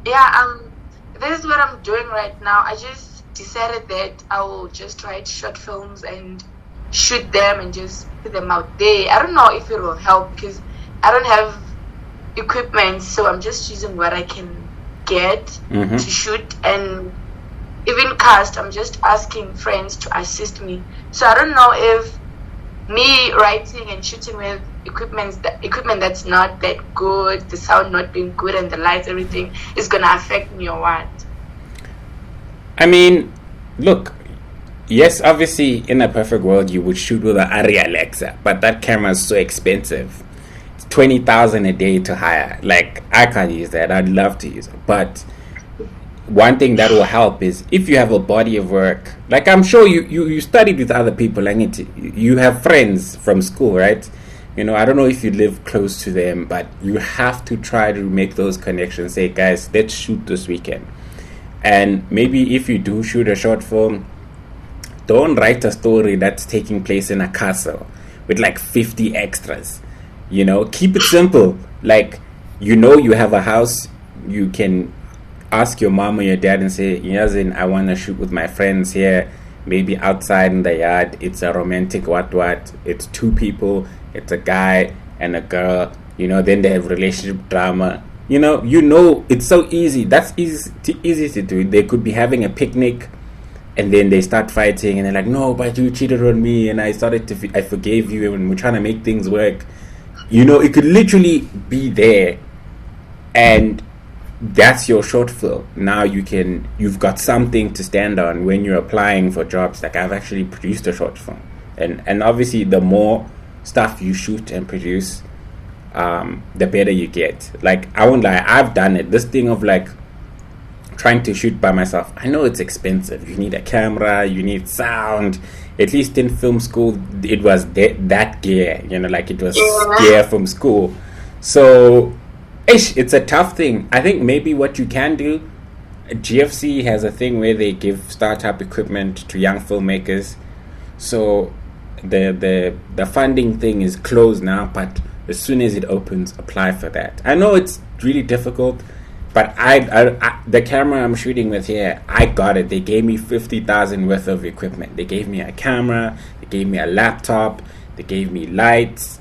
Yeah, this is what I'm doing right now. I just decided that I will just write short films and shoot them and just put them out there. I don't know if it will help because I don't have equipment, so I'm just using what I can get to shoot, and even cast, I'm just asking friends to assist me. So I don't know if me writing and shooting with equipment that's not that good, the sound not being good and the lights, everything is gonna affect me or what. I mean, look, yes, obviously in a perfect world you would shoot with an Arri Alexa, but that camera is so expensive. It's 20,000 a day to hire. Like, I can't use that. I'd love to use it, but one thing that will help is if you have a body of work. Like, I'm sure you studied with other people, and you have friends from school, right? You know, I don't know if you live close to them, but you have to try to make those connections. Say, guys, let's shoot this weekend. And maybe if you do shoot a short film, don't write a story that's taking place in a castle with like 50 extras. You know, keep it simple. Like, you have a house, you can ask your mom or your dad and say, Yazin, I want to shoot with my friends here, maybe outside in the yard. It's a romantic what. It's two people, it's a guy and a girl. Then they have relationship drama. It's so easy. That's easy to do. They could be having a picnic, and then they start fighting, and they're like, no, but you cheated on me, and I forgave you, and we're trying to make things work. It could literally be there, and that's your short film. Now you've got something to stand on when you're applying for jobs. Like, I've actually produced a short film, and obviously the more stuff you shoot and produce, the better you get. Like, I won't lie, I've done it. This thing of like trying to shoot by myself, I know it's expensive. You need a camera, you need sound. At least in film school, it was that gear, like it was gear from school. So it's a tough thing. I think maybe what you can do, GFC has a thing where they give startup equipment to young filmmakers. So the funding thing is closed now, but as soon as it opens, apply for that. I know it's really difficult, but I the camera I'm shooting with here, I got it. They gave me 50,000 worth of equipment. They gave me a camera, they gave me a laptop, they gave me lights,